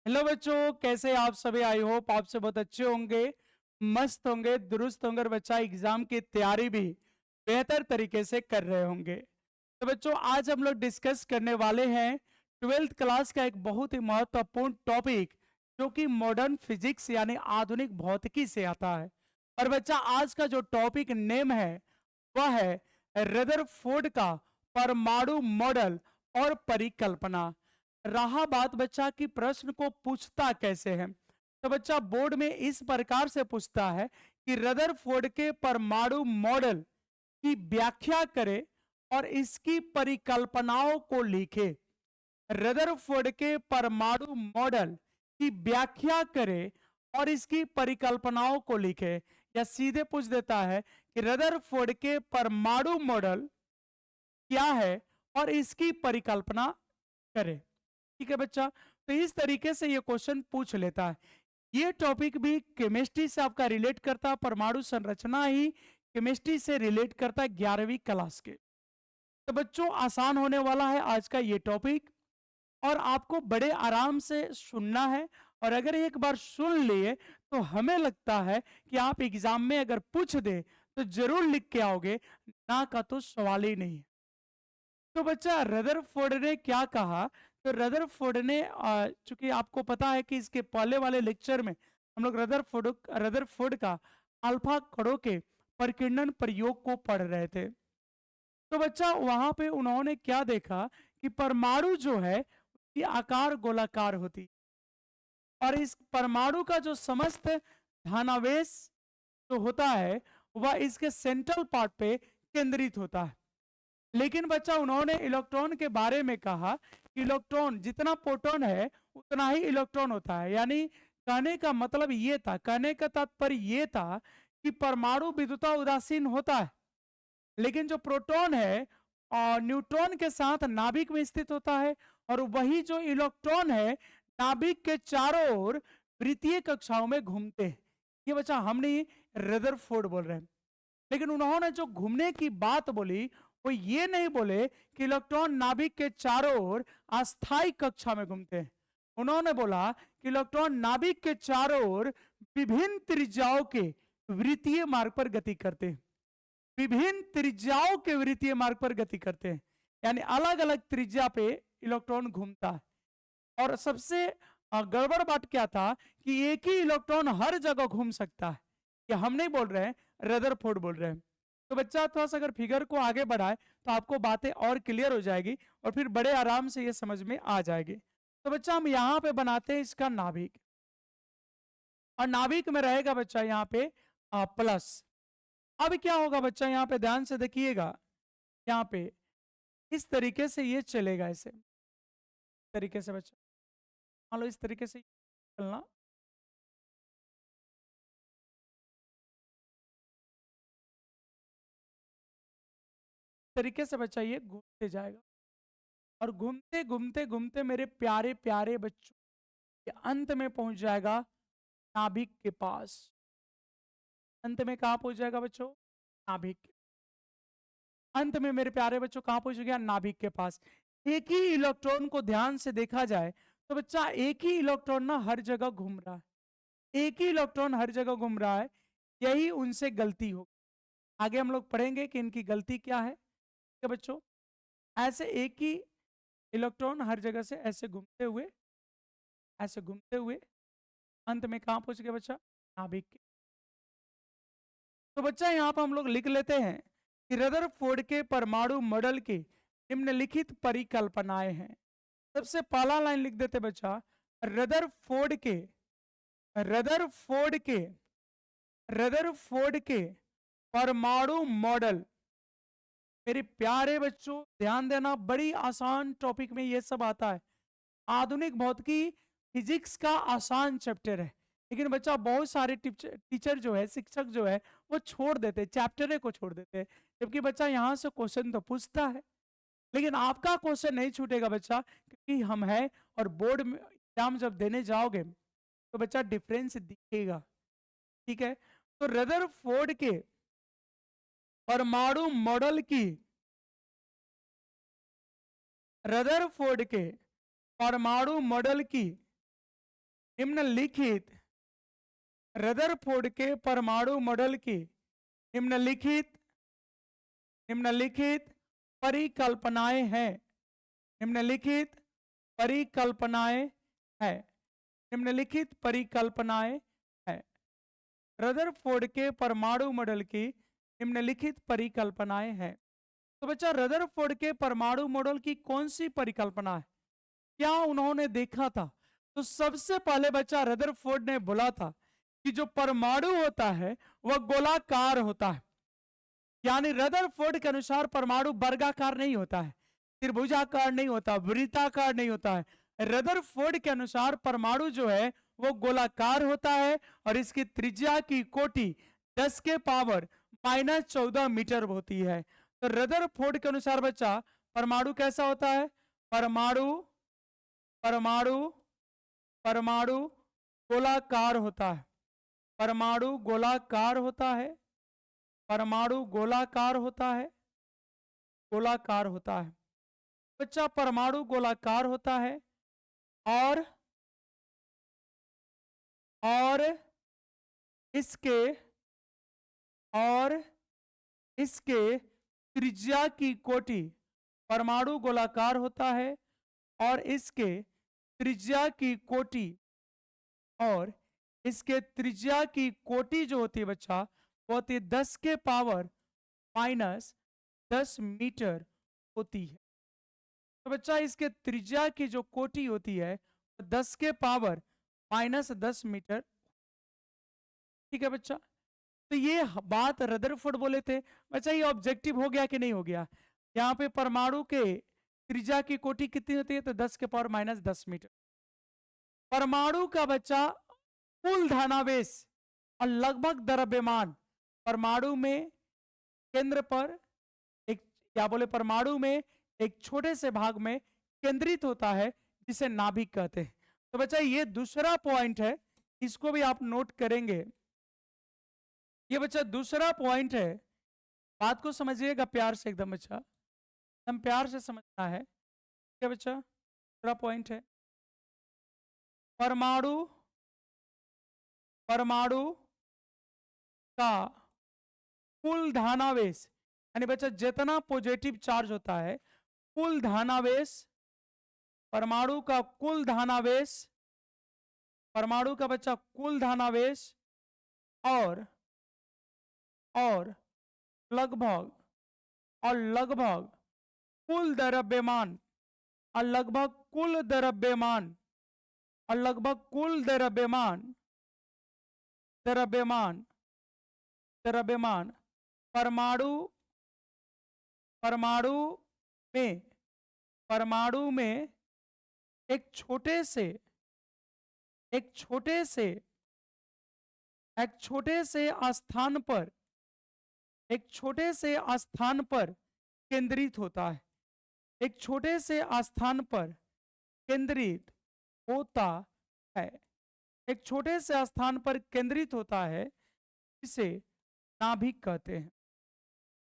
Hello बच्चों, कैसे आप सभी। आई होप आप सब बहुत अच्छे होंगे, मस्त होंगे, दुरुस्त होंगे और बच्चा एग्जाम की तैयारी भी बेहतर तरीके से कर रहे होंगे। तो बच्चों, आज हम लोग डिस्कस करने वाले हैं ट्वेल्थ क्लास का एक बहुत ही महत्वपूर्ण टॉपिक, जो कि मॉडर्न फिजिक्स यानी आधुनिक भौतिकी से आता है। और बच्चा, आज का जो टॉपिक नेम है वह है रदरफोर्ड का परमाणु मॉडल और परिकल्पना। रहा बात बच्चा की प्रश्न को पूछता कैसे है, तो बच्चा बोर्ड में इस प्रकार से पूछता है कि रदरफोर्ड के परमाणु मॉडल की व्याख्या करे और इसकी परिकल्पनाओं को लिखे। रदरफोर्ड के परमाणु मॉडल की व्याख्या करे और इसकी परिकल्पनाओं को लिखे, या सीधे पूछ देता है कि रदरफोर्ड के परमाणु मॉडल क्या है और इसकी परिकल्पना करे। ठीक है बच्चा, तो इस तरीके से ये क्वेश्चन पूछ लेता है। ये टॉपिक भी केमिस्ट्री से आपका रिलेट करता है, परमाणु संरचना ही केमिस्ट्री से रिलेट करता है 11वीं क्लास के। तो बच्चों, आसान होने वाला है आज का ये टॉपिक, और आपको बड़े आराम से सुनना है। और अगर एक बार सुन लिए तो हमें लगता है कि आप एग्जाम में अगर पूछ दे तो जरूर लिख के आओगे, ना का तो सवाल ही नहीं है। तो बच्चा, रदरफोर्ड ने क्या कहा, तो रदरफोर्ड ने चूंकि आपको पता है कि इसके पहले वाले लेक्चर में हम लोग रदरफोर्ड का अल्फा कणों के परिकीर्णन प्रयोग को पढ़ रहे थे। तो बच्चा, वहां पे उन्होंने क्या देखा कि परमाणु जो है उसकी आकार गोलाकार होती, और इस परमाणु का जो समस्त धनावेश जो होता है वह इसके सेंट्रल पार्ट पे केंद्रित होता है। लेकिन बच्चा, उन्होंने इलेक्ट्रॉन के बारे में कहा कि इलेक्ट्रॉन जितना प्रोटॉन है उतना ही इलेक्ट्रॉन होता है। यानी कहने का मतलब ये था, कहने का तात्पर्य ये था कि परमाणु विद्युता उदासीन होता है, लेकिन जो प्रोटॉन है और न्यूट्रॉन के साथ नाभिक में स्थित होता है, और वही जो इलेक्ट्रॉन है नाभिक के चारों ओर वृत्तीय कक्षाओं में घूमते हैं। ये बच्चा हमने रदरफोर्ड बोल रहे हैं। लेकिन उन्होंने जो घूमने की बात बोली वो ये नहीं बोले कि इलेक्ट्रॉन नाभिक के चारों ओर अस्थायी कक्षा में घूमते हैं। उन्होंने बोला कि इलेक्ट्रॉन नाभिक के चारों ओर विभिन्न त्रिज्याओं के वृत्तीय मार्ग पर गति करते हैं। विभिन्न त्रिज्याओं के वृत्तीय मार्ग पर गति करते हैं, यानी अलग अलग त्रिज्या पे इलेक्ट्रॉन घूमता है। और सबसे गड़बड़ बात क्या था कि एक ही इलेक्ट्रॉन हर जगह घूम सकता है। ये हम नहीं बोल रहे हैं, रदरफोर्ड बोल रहे हैं। तो बच्चा, थोड़ा सा अगर फिगर को आगे बढ़ाए तो आपको बातें और क्लियर हो जाएगी और फिर बड़े आराम से ये समझ में आ जाएगी। तो बच्चा, हम यहाँ पे बनाते हैं इसका नाभिक, और नाभिक में रहेगा बच्चा यहाँ पे प्लस। अब क्या होगा बच्चा, यहाँ पे ध्यान से देखिएगा, यहाँ पे इस तरीके से ये चलेगा, ऐसे तरीके से बच्चा, मान लो इस तरीके से चलना। तरीके से बच्चा ये घूमते जाएगा, और घूमते घूमते घूमते मेरे प्यारे प्यारे बच्चों के अंत में पहुंच जाएगा नाभिक के पास। अंत में कहाँ पहुंच जाएगा बच्चों? नाभिक के अंत में मेरे प्यारे बच्चों कहाँ पहुंच गया? नाभिक के पास। एक ही इलेक्ट्रॉन को ध्यान से देखा जाए तो बच्चा, एक ही इलेक्ट्रॉन ना हर जगह घूम रहा है, एक ही इलेक्ट्रॉन हर जगह घूम रहा है। यही उनसे गलती हो। आगे हम लोग पढ़ेंगे कि इनकी गलती क्या है। ठीक है बच्चों, ऐसे एक ही इलेक्ट्रॉन हर जगह से ऐसे घूमते हुए, ऐसे घूमते हुए अंत में कहाँ पहुंच गया बच्चा? नाभिक के। तो बच्चा, यहाँ पर हम लोग लिख लेते हैं कि रदरफोर्ड के परमाणु मॉडल की निम्नलिखित परिकल्पनाएं हैं। सबसे पहला लाइन लिख देते बच्चा, रदरफोर्ड के रदरफोर्ड के रदरफोर्ड के परमाणु मॉडल। मेरे प्यारे बच्चों ध्यान देना, बड़ी आसान टॉपिक में ये सब आता है। आधुनिक भौतिकी फिजिक्स का आसान चैप्टर है, लेकिन बच्चा बहुत सारे टीचर जो है, शिक्षक जो है, वो छोड़ देते, चैप्टर को छोड़ देते। जबकि बच्चा यहाँ से क्वेश्चन तो पूछता है, लेकिन आपका क्वेश्चन नहीं छूटेगा बच्चा, क्योंकि हम है। और बोर्ड में एग्जाम जब देने जाओगे तो बच्चा डिफरेंस दिखेगा। ठीक है, तो रदरफोर्ड के परमाणु मॉडल की रदरफोर्ड के परमाणु मॉडल की निम्नलिखित रदरफोर्ड के परमाणु मॉडल की निम्नलिखित निम्नलिखित परिकल्पनाएं हैं। निम्नलिखित परिकल्पनाएं हैं। निम्नलिखित परिकल्पनाएं हैं। रदरफोर्ड के परमाणु मॉडल की निम्नलिखित परिकल्पनाएं हैं। तो बच्चा रदरफोर्ड के परमाणु मॉडल की कौन सी परिकल्पना है, क्या उन्होंने देखा था? तो सबसे पहले बच्चा रदरफोर्ड ने बोला था कि जो परमाणु होता है वह गोलाकार होता है। यानी रदरफोर्ड के अनुसार परमाणु वर्गाकार नहीं होता है, त्रिभुजाकार नहीं होता, वृत्ताकार नहीं होता है। रदरफोर्ड के अनुसार परमाणु जो है वो गोलाकार होता है और इसकी त्रिज्या की कोटि 10 के पावर -14 मीटर होती है। तो रदरफोर्ड के अनुसार बच्चा परमाणु कैसा होता है? परमाणु परमाणु परमाणु गोलाकार होता है। परमाणु गोलाकार होता है। परमाणु गोलाकार होता है। गोलाकार होता है बच्चा, परमाणु गोलाकार होता है और इसके और इसके त्रिज्या की कोटि, परमाणु गोलाकार होता है और इसके त्रिज्या की कोटि और इसके त्रिज्या की कोटि जो होती है बच्चा वो होती है 10 के पावर -10 मीटर होती है। तो बच्चा इसके त्रिज्या की जो कोटि होती है 10 के पावर -10 मीटर। ठीक है बच्चा, तो ये बात रदरफोर्ड बोले थे। बच्चा ये ऑब्जेक्टिव हो गया कि नहीं हो गया? यहाँ पे परमाणु के त्रिज्या की कोटि कितनी होती है? तो 10 के पावर -10 मीटर। परमाणु का बच्चा कुल धनावेश और लगभग द्रव्यमान, परमाणु में केंद्र पर एक, क्या बोले, परमाणु में एक छोटे से भाग में केंद्रित होता है जिसे नाभिक कहते हैं। तो बच्चा ये दूसरा पॉइंट है, इसको भी आप नोट करेंगे। ये बच्चा दूसरा पॉइंट है, बात को समझिएगा प्यार से एकदम बच्चा, एकदम प्यार से समझना है। क्या बच्चा? दूसरा पॉइंट है परमाणु परमाणु का कुल धनावेश, यानी बच्चा जितना पॉजिटिव चार्ज होता है, कुल धनावेश, परमाणु का कुल धनावेश, परमाणु का बच्चा कुल धनावेश और लगभग लगभग कुल द्रव्यमान और लगभग कुल द्रव्यमान और लगभग कुल द्रव्यमान द्रव्यमान द्रव्यमान परमाणु परमाणु में परमाणु में एक छोटे से स्थान पर, एक छोटे से स्थान पर केंद्रित होता है। एक छोटे से स्थान पर केंद्रित होता है। एक छोटे से स्थान पर केंद्रित होता है जिसे नाभिक कहते हैं।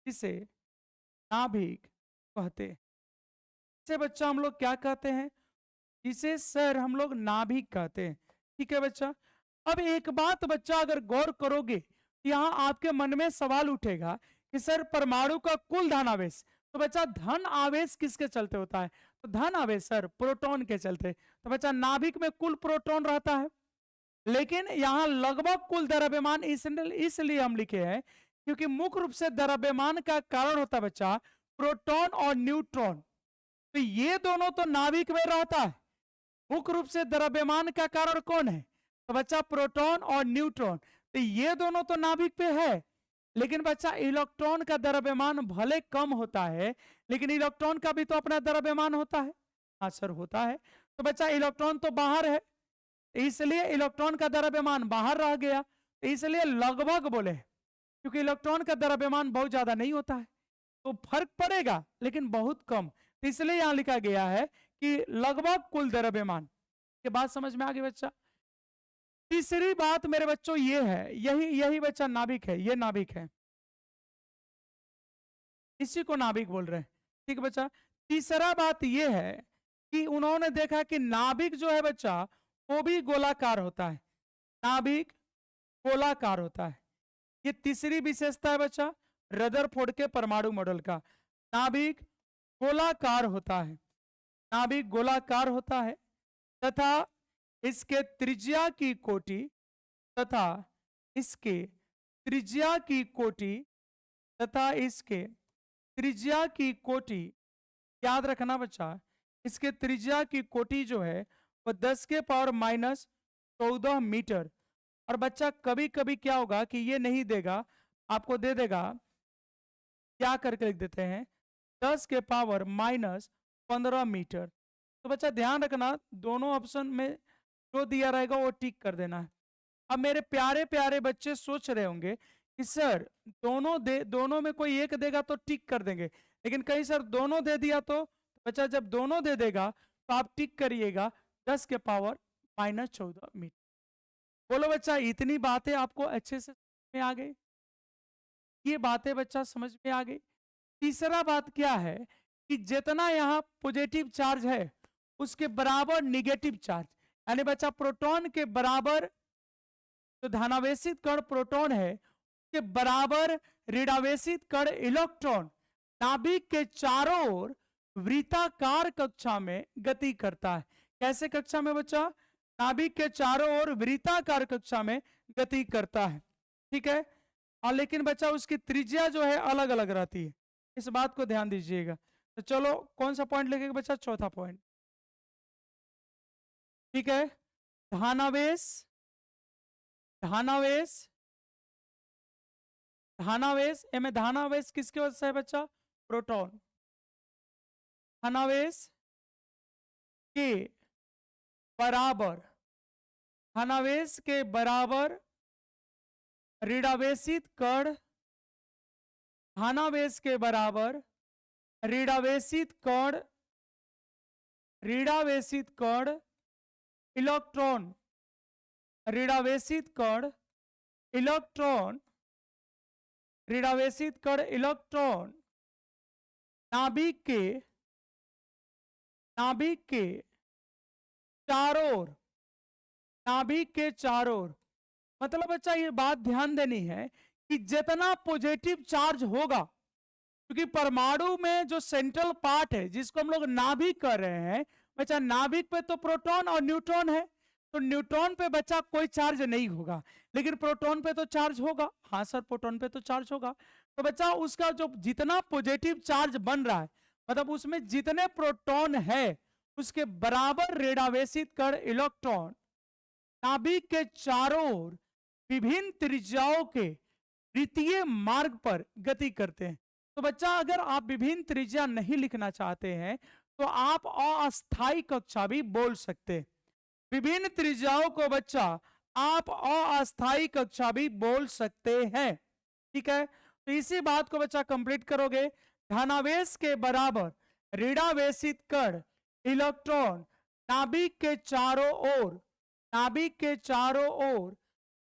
जिसे नाभिक कहते हैं। इसे बच्चा हम लोग क्या कहते हैं? इसे सर हम लोग नाभिक कहते हैं। ठीक है बच्चा। अब एक बात बच्चा अगर गौर करोगे, यहाँ आपके मन में सवाल उठेगा कि सर परमाणु का कुल धन आवेश, तो बच्चा धन आवेश किसके चलते होता है? तो धन आवेश सर प्रोटॉन के चलते। तो बच्चा नाभिक में कुल प्रोटॉन रहता है, लेकिन यहाँ लगभग कुल द्रव्यमान इसलिए हम लिखे हैं क्योंकि मुख्य रूप से द्रव्यमान का कारण होता है बच्चा प्रोटॉन और न्यूट्रॉन। तो ये दोनों तो नाभिक में रहता है। मुख्य रूप से द्रव्यमान का कारण कौन है? तो बच्चा प्रोटॉन और न्यूट्रॉन। तो ये दोनों तो नाभिक पे है, लेकिन बच्चा इलेक्ट्रॉन का द्रव्यमान भले कम होता है, लेकिन इलेक्ट्रॉन का भी तो अपना द्रव्यमान होता है। हाँ सर होता है। तो बच्चा इलेक्ट्रॉन तो बाहर है, इसलिए इलेक्ट्रॉन का द्रव्यमान बाहर रह गया। इसलिए लगभग बोले, क्योंकि इलेक्ट्रॉन का द्रव्यमान बहुत ज्यादा नहीं होता है, तो फर्क पड़ेगा लेकिन बहुत कम। इसलिए यहां लिखा गया है कि लगभग कुल द्रव्यमान। के बात समझ में आ गई बच्चा? तीसरी बात मेरे बच्चों ये है, यही बच्चा नाभिक है। ये नाभिक है, इसी को नाभिक बोल रहे हैं। ठीक है बच्चा। तीसरा बात ये है कि उन्होंने देखा कि नाभिक जो है बच्चा वो भी गोलाकार होता है। नाभिक गोलाकार होता है। ये तीसरी विशेषता है बच्चा रदरफोर्ड के परमाणु मॉडल का। नाभिक गोलाकार होता है। नाभिक गोलाकार होता है तथा इसके त्रिज्या की कोटि तथा इसके त्रिज्या की कोटि तथा इसके त्रिज्या की कोटि, याद रखना बच्चा, इसके त्रिज्या की कोटि जो है वो 10 के पावर माइनस 14 मीटर। और बच्चा कभी कभी क्या होगा कि ये नहीं देगा, आपको दे देगा, क्या करके लिख देते हैं 10 के पावर माइनस 15 मीटर। तो बच्चा ध्यान रखना दोनों ऑप्शन में जो दिया रहेगा वो टिक कर देना है। अब मेरे प्यारे प्यारे बच्चे सोच रहे होंगे कि सर दोनों में कोई एक देगा तो टिक कर देंगे, लेकिन कहीं सर दोनों दे दिया तो बच्चा जब दोनों दे देगा तो आप टिक करिएगा 10 के पावर माइनस 14 मीटर। बोलो बच्चा इतनी बातें आपको अच्छे से समझ में आ गई? ये बातें बच्चा समझ में आ गई। तीसरा बात क्या है कि जितना यहाँ पॉजिटिव चार्ज है उसके बराबर निगेटिव चार्ज, यानी बच्चा प्रोटॉन के बराबर जो धनावेशित कण प्रोटॉन है के बराबर ऋणावेशित कण इलेक्ट्रॉन नाभिक के चारों ओर वृत्ताकार कक्षा में गति करता है। कैसे कक्षा में बच्चा? नाभिक के चारों ओर वृत्ताकार कक्षा में गति करता है। ठीक है, और लेकिन बच्चा उसकी त्रिज्या जो है अलग अलग रहती है, इस बात को ध्यान दीजिएगा। तो चलो कौन सा पॉइंट लिखेगा बच्चा? चौथा पॉइंट। ठीक है, धनावेश धनावेश धनावेश में धनावेश किसकी वजह से है बच्चा? प्रोटॉन। धनावेश के बराबर धनावेश के बराबर ऋणावेशित कण, धनावेश के बराबर ऋणावेशित कण इलेक्ट्रॉन ऋणावेशित कण इलेक्ट्रॉन ऋणावेशित कण इलेक्ट्रॉन नाभिक के चारों ओर, नाभिक के चारों ओर, मतलब बच्चा ये बात ध्यान देनी है कि जितना पॉजिटिव चार्ज होगा, क्योंकि परमाणु में जो सेंट्रल पार्ट है जिसको हम लोग नाभिक कर रहे हैं बच्चा, नाभिक पे तो प्रोटॉन और न्यूट्रॉन है, तो न्यूट्रॉन पे बच्चा कोई चार्ज नहीं होगा, लेकिन प्रोटॉन पे तो चार्ज होगा। हाँ सर, प्रोटॉन पे तो चार्ज होगा। तो बच्चा उसका जो जितना पॉजिटिव चार्ज बन रहा है, मतलब उसमें जितने प्रोटॉन है उसके बराबर ऋणावेशित कण इलेक्ट्रॉन नाभिक के चारों ओर विभिन्न त्रिज्याओं के वृत्तीय मार्ग पर गति करते हैं। तो बच्चा अगर आप विभिन्न त्रिज्या नहीं लिखना चाहते हैं तो आप अस्थायी कक्षा भी बोल सकते हैं। विभिन्न त्रिज्याओं को बच्चा आप अस्थायी कक्षा भी बोल सकते हैं। ठीक है, तो इसी बात को बच्चा कंप्लीट करोगे। धनावेश के बराबर ऋणावेशित कण इलेक्ट्रॉन नाभिक के चारों ओर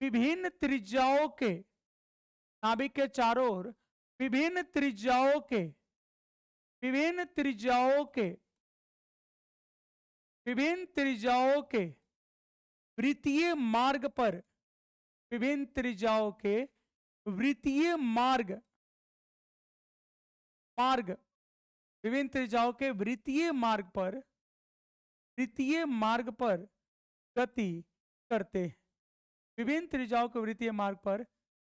विभिन्न त्रिज्याओं के नाभिक के चारों ओर विभिन्न त्रिज्याओं के वृत्तीय मार्ग पर विभिन्न त्रिज्याओं के वृत्तीय मार्ग विभिन्न त्रिज्याओं के वृत्तीय मार्ग पर गति करते हैं। विभिन्न त्रिज्याओं के वृत्तीय मार्ग पर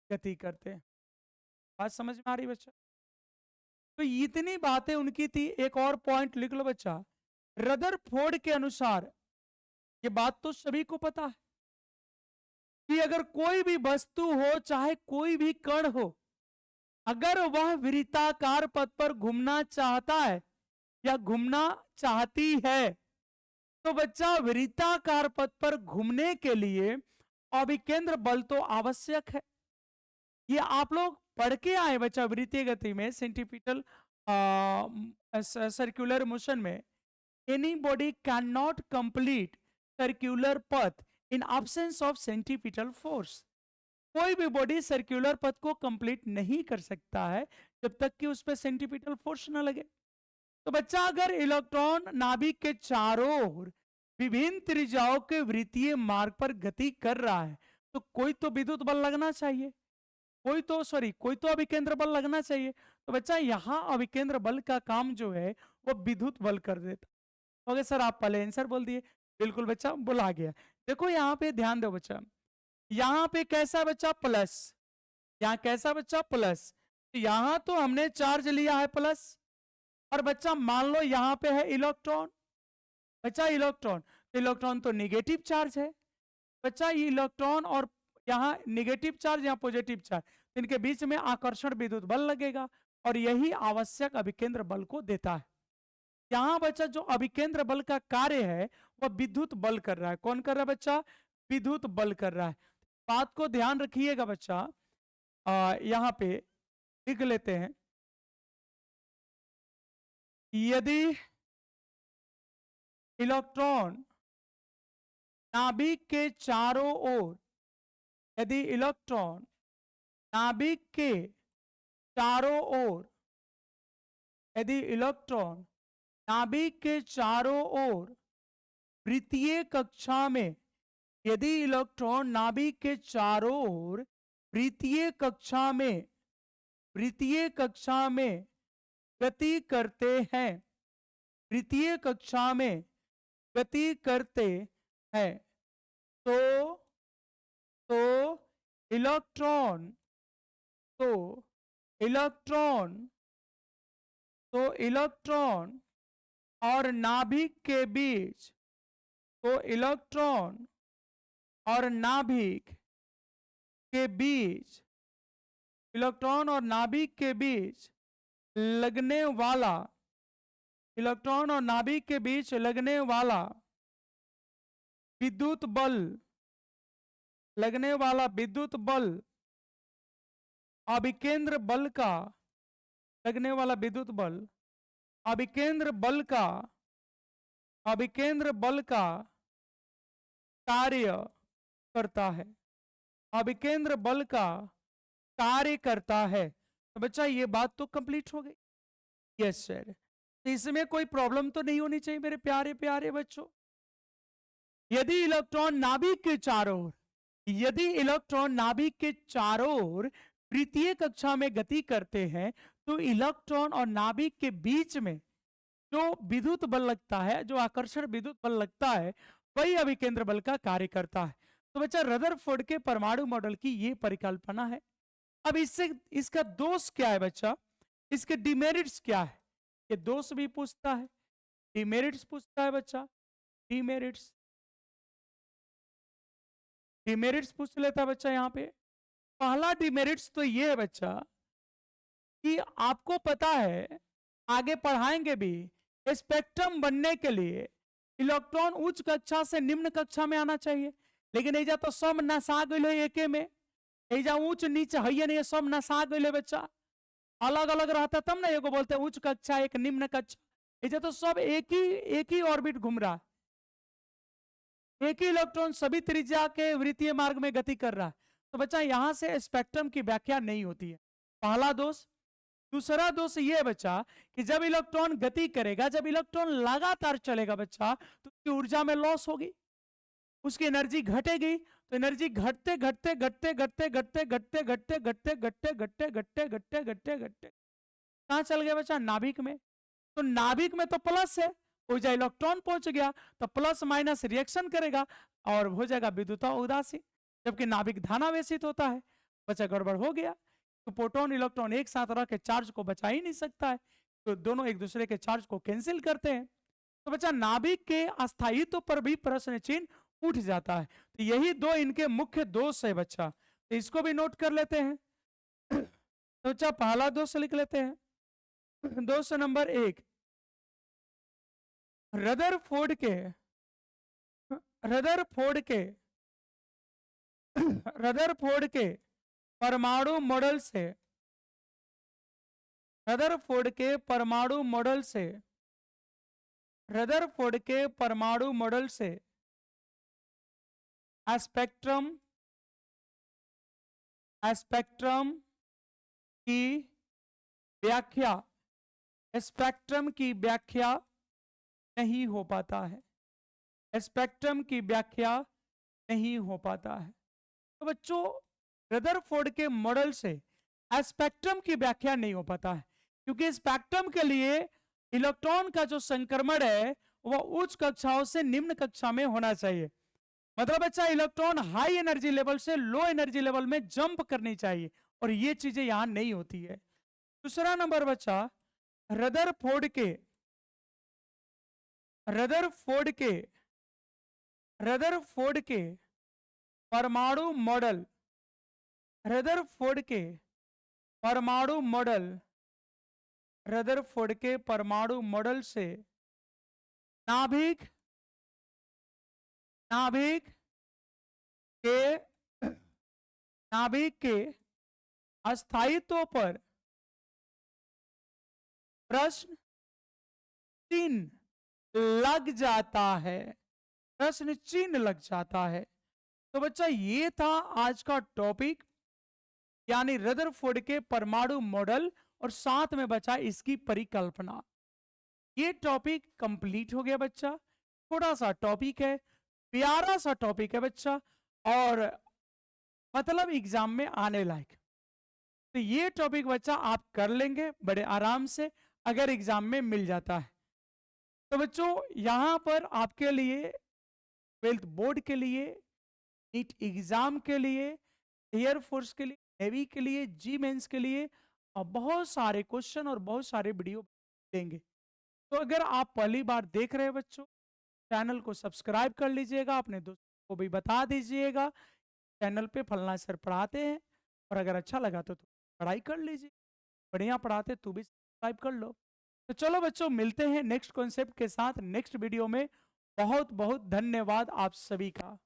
गति करते हैं। बात समझ में आ रही बच्चा? तो इतनी बातें उनकी थी। एक और पॉइंट लिख लो बच्चा, रदरफोर्ड के अनुसार, ये बात तो सभी को पता है कि अगर कोई भी वस्तु हो चाहे कोई भी कण हो, अगर वह वृत्ताकार पथ पर घूमना चाहता है या घूमना चाहती है, तो बच्चा वृत्ताकार पथ पर घूमने के लिए अभिकेंद्र बल तो आवश्यक है। ये आप लोग पढ़ के आए बच्चा वृत्तीय गति में, सेंट्रीपिटल सर्कुलर मोशन में, any body can not complete circular पथ in absence of centripetal force. कोई भी बॉडी सर्कुलर पथ को कंप्लीट नहीं कर सकता है जब तक कि उस पर सेंट्रीपिटल फोर्स न लगे। तो बच्चा अगर इलेक्ट्रॉन नाभिक के चारों ओर विभिन्न त्रिज्याओं के वृत्तीय मार्ग पर गति कर रहा है, तो कोई तो विद्युत बल लगना चाहिए, कोई तो अभिकेंद्र बल लगना चाहिए। तो बच्चा यहाँ अभिकेंद्र बल का काम जो है वो विद्युत बल कर देता। ओके सर, आप पहले आंसर बोल दिए, बिल्कुल बच्चा बुला गया। देखो यहाँ पे ध्यान दो बच्चा, यहाँ पे कैसा बच्चा प्लस, यहाँ कैसा बच्चा प्लस, यहाँ तो हमने चार्ज लिया है प्लस, और बच्चा मान लो यहाँ पे है इलेक्ट्रॉन, बच्चा इलेक्ट्रॉन, तो इलेक्ट्रॉन तो निगेटिव चार्ज है बच्चा, ये इलेक्ट्रॉन और यहाँ निगेटिव चार्ज, यहाँ पॉजिटिव चार्ज, इनके बीच में आकर्षण विद्युत बल लगेगा, और यही आवश्यक अभिकेंद्र बल को देता है। यहाँ बच्चा जो अभिकेंद्र बल का कार्य है वह विद्युत बल कर रहा है। कौन कर रहा है बच्चा? विद्युत बल कर रहा है। बात को ध्यान रखिएगा बच्चा, यहाँ पे लिख लेते हैं, यदि इलेक्ट्रॉन नाभिक के चारों ओर, यदि इलेक्ट्रॉन नाभिक के चारों ओर, यदि इलेक्ट्रॉन नाभिक के चारों ओर वृत्तीय कक्षा में, यदि इलेक्ट्रॉन नाभिक के चारों ओर वृत्तीय कक्षा में, वृत्तीय कक्षा में गति करते हैं, वृत्तीय कक्षा में गति करते हैं, तो इलेक्ट्रॉन, तो इलेक्ट्रॉन और नाभिक के बीच, तो इलेक्ट्रॉन और नाभिक के बीच, इलेक्ट्रॉन और नाभिक के बीच लगने वाला, इलेक्ट्रॉन और नाभिक के बीच लगने वाला विद्युत बल, लगने वाला विद्युत बल अभिकेंद्र बल का, लगने वाला विद्युत बल अभिकेंद्र बल का, अभिकेंद्र बल का कार्य करता है, अभिकेंद्र बल का कार्य करता है। तो बच्चा ये बात तो कंप्लीट हो गई। यस सर, इसमें कोई प्रॉब्लम तो नहीं होनी चाहिए मेरे प्यारे प्यारे बच्चों। यदि इलेक्ट्रॉन नाभिक के चारों ओर, यदि इलेक्ट्रॉन नाभिक के चारों ओर वृत्तीय कक्षा में गति करते हैं, तो इलेक्ट्रॉन और नाभिक के बीच में जो विद्युत बल लगता है, जो आकर्षण विद्युत बल लगता है, वही अभिकेंद्र बल का कार्य करता है। तो बच्चा रदरफोर्ड के परमाणु मॉडल की ये परिकल्पना है। अब इससे इसका दोष क्या है बच्चा, इसके डिमेरिट्स क्या है, ये दोष भी पूछता है, डिमेरिट्स पूछता है बच्चा, डिमेरिट्स, डिमेरिट्स पूछ लेता है बच्चा। यहाँ पे पहला डिमेरिट्स तो ये है बच्चा कि आपको पता है, आगे पढ़ाएंगे भी, स्पेक्ट्रम बनने के लिए इलेक्ट्रॉन उच्च कक्षा से निम्न कक्षा में आना चाहिए, लेकिन एजा तो सब नसा गए एके में, एजा ऊंच नीच है नहीं, सब नसा गए बच्चा, अलग अलग रहता तब ना एगो बोलते उच्च कक्षा एक निम्न कक्षा, एजा तो सब एक ही ऑर्बिट घूम रहा है, एक ही इलेक्ट्रॉन सभी त्रिज्या के वृत्तीय मार्ग में गति कर रहा है। तो बच्चा यहां से स्पेक्ट्रम की व्याख्या नहीं होती है, पहला दोष। दूसरा दोष ये है बच्चा कि जब इलेक्ट्रॉन गति करेगा, जब इलेक्ट्रॉन लगातार चलेगा बच्चा, तो उसकी ऊर्जा में लॉस होगी, उसकी एनर्जी घटेगी, तो एनर्जी घटते घटते घटते घटते घटते घटते घटते घटते घटते घटते घटते घटते घटते घटते कहाँ चल गया बच्चा? नाभिक में। तो नाभिक में तो प्लस है, ऊर्जा इलेक्ट्रॉन पहुंच गया, तो प्लस माइनस रिएक्शन करेगा और हो जाएगा विद्युत उदासीन, जबकि नाभिक धनावेशित होता है। बच्चा गड़बड़ हो गया, तो प्रोटॉन इलेक्ट्रॉन एक साथ रह के चार्ज को बचा ही नहीं सकता है, तो दोनों एक दूसरे के चार्ज को कैंसिल करते हैं। तो बच्चा नाभिक के अस्थायित्व पर भी प्रश्न चिन्ह उठ जाता है। तो यही दो इनके मुख्य दोष है बच्चा, तो इसको भी नोट कर लेते हैं। तो बच्चा पहला दोष लिख लेते हैं, दोष नंबर 1, रदरफोर्ड के परमाणु मॉडल से, रदरफोर्ड के परमाणु मॉडल से, रदरफोर्ड के परमाणु मॉडल से स्पेक्ट्रम की व्याख्या, स्पेक्ट्रम की व्याख्या नहीं हो पाता है। स्पेक्ट्रम की व्याख्या नहीं हो पाता है। तो बच्चों रदरफोर्ड के मॉडल से स्पेक्ट्रम की व्याख्या नहीं हो पाता है, क्योंकि स्पेक्ट्रम के लिए इलेक्ट्रॉन का जो संक्रमण है वह उच्च कक्षाओं से निम्न कक्षा में होना चाहिए। मतलब बच्चा इलेक्ट्रॉन हाई एनर्जी लेवल से लो एनर्जी लेवल में जंप करनी चाहिए, और ये चीजें यहां नहीं होती है। दूसरा नंबर बच्चा रदरफोर्ड के रदरफोर्ड के रदरफोर्ड के परमाणु मॉडल रदरफोर्ड के परमाणु मॉडल रदरफोर्ड के परमाणु मॉडल से नाभिक नाभिक के नाभिक के अस्थायित्व पर प्रश्न चिन्ह लग जाता है। प्रश्न चिन्ह लग जाता है। तो बच्चा ये था आज का टॉपिक, यानी रदरफोर्ड के परमाणु मॉडल और साथ में बचा इसकी परिकल्पना। ये टॉपिक कंप्लीट हो गया बच्चा। थोड़ा सा टॉपिक है, प्यारा सा टॉपिक है बच्चा, और मतलब एग्जाम में आने लायक। तो ये टॉपिक बच्चा आप कर लेंगे बड़े आराम से, अगर एग्जाम में मिल जाता है। तो बच्चों यहां पर आपके लिए 12th बोर्ड के लिए, नीट एग्जाम के लिए, एयरफोर्स के लिए, नेवी के लिए, जी मेंस के लिए और बहुत सारे क्वेश्चन और बहुत सारे वीडियो देंगे। तो अगर आप पहली बार देख रहे हैं बच्चों, चैनल को सब्सक्राइब कर लीजिएगा, अपने दोस्तों को भी बता दीजिएगा चैनल पे फलना सर पढ़ाते हैं, और अगर अच्छा लगा तो पढ़ाई कर लीजिए, बढ़िया पढ़ाते तू भी सब्सक्राइब कर लो। तो चलो बच्चों मिलते हैं नेक्स्ट कॉन्सेप्ट के साथ नेक्स्ट वीडियो में। बहुत बहुत धन्यवाद आप सभी का।